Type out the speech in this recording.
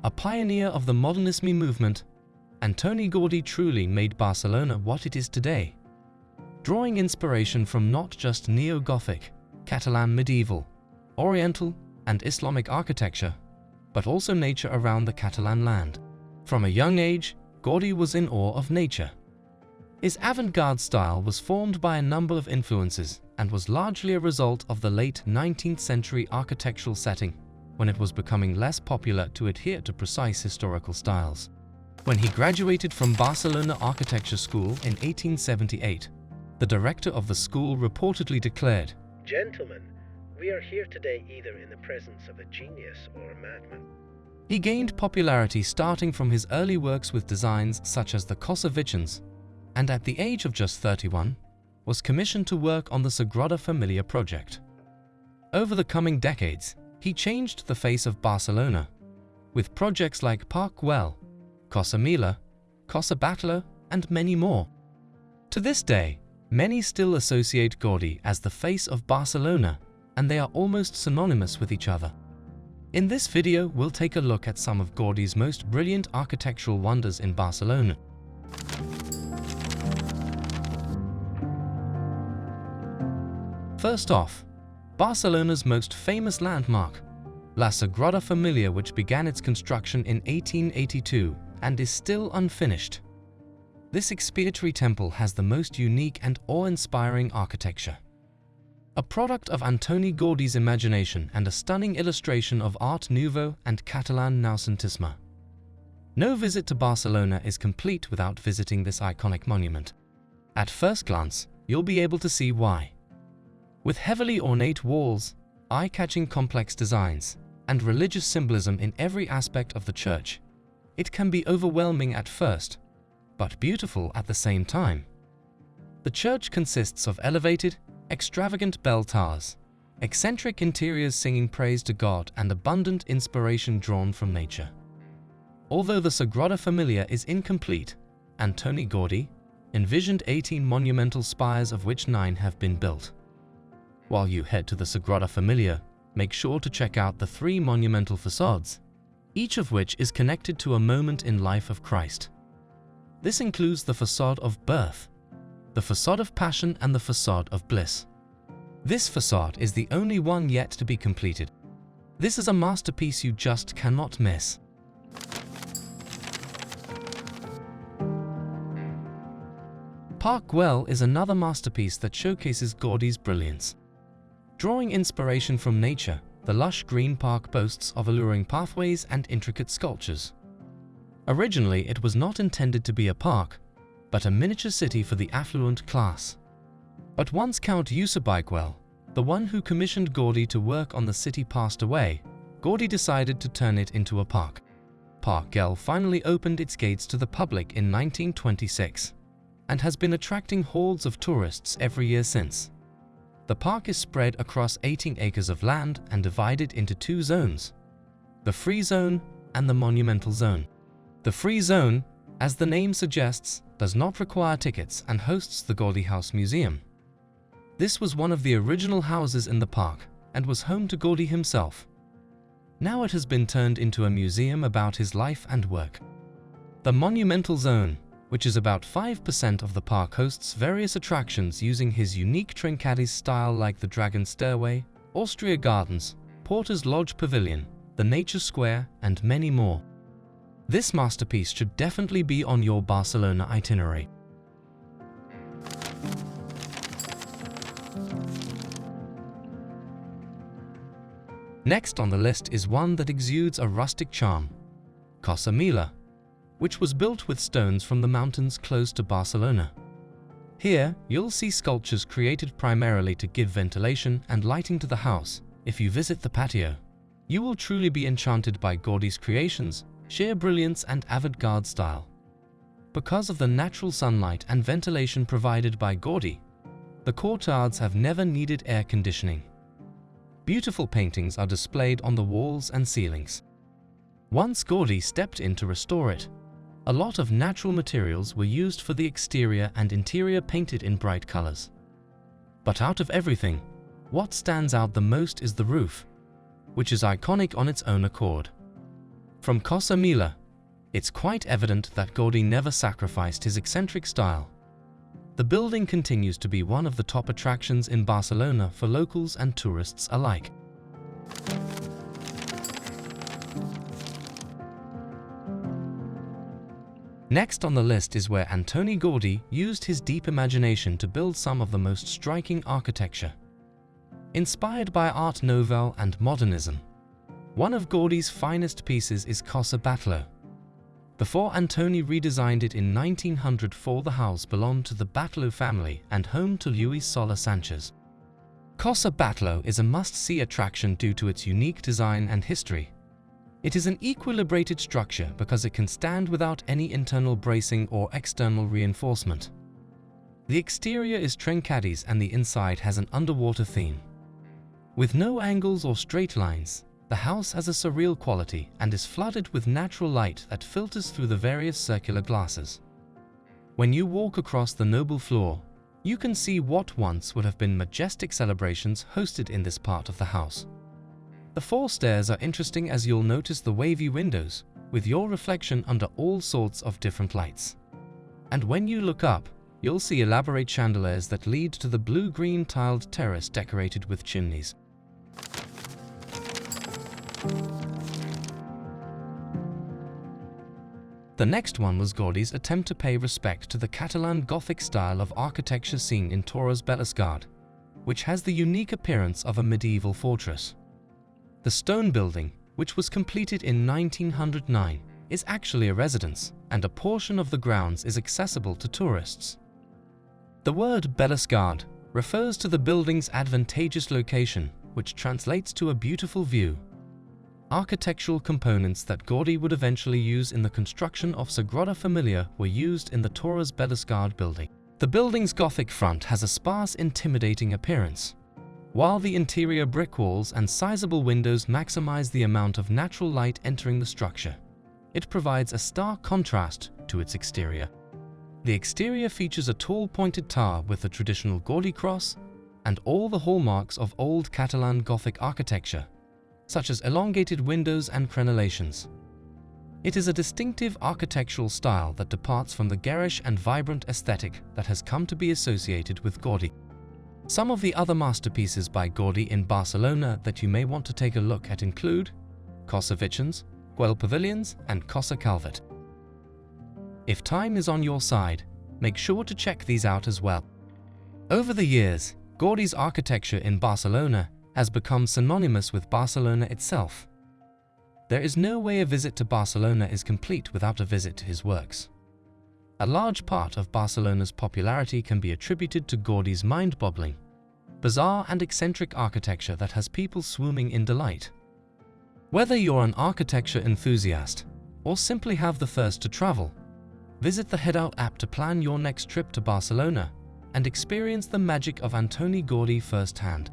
A pioneer of the Modernisme movement, Antoni Gaudí truly made Barcelona what it is today, drawing inspiration from not just Neo-Gothic, Catalan medieval, Oriental and Islamic architecture, but also nature around the Catalan land. From a young age, Gaudí was in awe of nature. His avant-garde style was formed by a number of influences and was largely a result of the late 19th century architectural setting, when it was becoming less popular to adhere to precise historical styles. When he graduated from Barcelona Architecture School in 1878, the director of the school reportedly declared, "Gentlemen, we are here today either in the presence of a genius or a madman." He gained popularity starting from his early works with designs such as the Casa Batlló, and at the age of just 31, was commissioned to work on the Sagrada Familia project. Over the coming decades, he changed the face of Barcelona, with projects like Park Güell, Casa Milà, Casa Batlló, and many more. To this day, many still associate Gaudí as the face of Barcelona, and they are almost synonymous with each other. In this video, we'll take a look at some of Gaudí's most brilliant architectural wonders in Barcelona. First off, Barcelona's most famous landmark, La Sagrada Familia, which began its construction in 1882 and is still unfinished. This expiatory temple has the most unique and awe-inspiring architecture. A product of Antoni Gaudí's imagination and a stunning illustration of Art Nouveau and Catalan Noucentisme. No visit to Barcelona is complete without visiting this iconic monument. At first glance, you'll be able to see why. With heavily ornate walls, eye-catching complex designs, and religious symbolism in every aspect of the church, it can be overwhelming at first, but beautiful at the same time. The church consists of elevated, extravagant bell towers, eccentric interiors singing praise to God, and abundant inspiration drawn from nature. Although the Sagrada Familia is incomplete, Antoni Gaudí envisioned 18 monumental spires, of which 9 have been built. While you head to the Sagrada Familia, make sure to check out the 3 monumental facades, each of which is connected to a moment in life of Christ. This includes the facade of birth, the facade of passion, and the facade of bliss. This facade is the only one yet to be completed. This is a masterpiece you just cannot miss. Park Güell is another masterpiece that showcases Gaudí's brilliance. Drawing inspiration from nature, the lush green park boasts of alluring pathways and intricate sculptures. Originally, it was not intended to be a park, but a miniature city for the affluent class. But once Count Güell, the one who commissioned Gaudí to work on the city, passed away, Gaudí decided to turn it into a park. Park Güell finally opened its gates to the public in 1926 and has been attracting hordes of tourists every year since. The park is spread across 18 acres of land and divided into 2 zones, the free zone and the monumental zone. The free zone, as the name suggests, does not require tickets and hosts the Gaudí House Museum. This was one of the original houses in the park and was home to Gaudí himself. Now it has been turned into a museum about his life and work. The monumental zone, which is about 5% of the park, hosts various attractions using his unique Trincadis style, like the Dragon Stairway, Austria Gardens, Porter's Lodge Pavilion, the Nature Square, and many more. This masterpiece should definitely be on your Barcelona itinerary. Next on the list is one that exudes a rustic charm, Casa Milà, which was built with stones from the mountains close to Barcelona. Here, you'll see sculptures created primarily to give ventilation and lighting to the house. If you visit the patio, you will truly be enchanted by Gaudí's creations, sheer brilliance, and avant-garde style. Because of the natural sunlight and ventilation provided by Gaudí, the courtyards have never needed air conditioning. Beautiful paintings are displayed on the walls and ceilings. Once Gaudí stepped in to restore it, a lot of natural materials were used for the exterior and interior, painted in bright colors. But out of everything, what stands out the most is the roof, which is iconic on its own accord. From Casa Milà, it's quite evident that Gaudí never sacrificed his eccentric style. The building continues to be one of the top attractions in Barcelona for locals and tourists alike. Next on the list is where Antoni Gaudí used his deep imagination to build some of the most striking architecture. Inspired by Art Nouveau and modernism, one of Gaudí's finest pieces is Casa Batlló. Before Antoni redesigned it in 1904, the house belonged to the Batlló family and home to Lluís Soler Sanchez. Casa Batlló is a must-see attraction due to its unique design and history. It is an equilibrated structure because it can stand without any internal bracing or external reinforcement. The exterior is trencadis and the inside has an underwater theme. With no angles or straight lines, the house has a surreal quality and is flooded with natural light that filters through the various circular glasses. When you walk across the noble floor, you can see what once would have been majestic celebrations hosted in this part of the house. The four stairs are interesting as you'll notice the wavy windows, with your reflection under all sorts of different lights. And when you look up, you'll see elaborate chandeliers that lead to the blue-green tiled terrace decorated with chimneys. The next one was Gaudí's attempt to pay respect to the Catalan Gothic style of architecture seen in Torre Bellesguard, which has the unique appearance of a medieval fortress. The stone building, which was completed in 1909, is actually a residence, and a portion of the grounds is accessible to tourists. The word Bellesguard refers to the building's advantageous location, which translates to a beautiful view. Architectural components that Gaudí would eventually use in the construction of Sagrada Familia were used in the Torre Bellesguard building. The building's Gothic front has a sparse, intimidating appearance, while the interior brick walls and sizable windows maximize the amount of natural light entering the structure. It provides a stark contrast to its exterior. The exterior features a tall pointed tower with the traditional Gaudí cross and all the hallmarks of old Catalan Gothic architecture, such as elongated windows and crenellations. It is a distinctive architectural style that departs from the garish and vibrant aesthetic that has come to be associated with Gaudí. Some of the other masterpieces by Gaudí in Barcelona that you may want to take a look at include Casa Vicens, Güell Pavilions, and Casa Calvet. If time is on your side, make sure to check these out as well. Over the years, Gaudí's architecture in Barcelona has become synonymous with Barcelona itself. There is no way a visit to Barcelona is complete without a visit to his works. A large part of Barcelona's popularity can be attributed to Gaudí's mind-boggling, bizarre and eccentric architecture that has people swooning in delight. Whether you're an architecture enthusiast or simply have the thirst to travel, visit the Headout app to plan your next trip to Barcelona and experience the magic of Antoni Gaudí firsthand.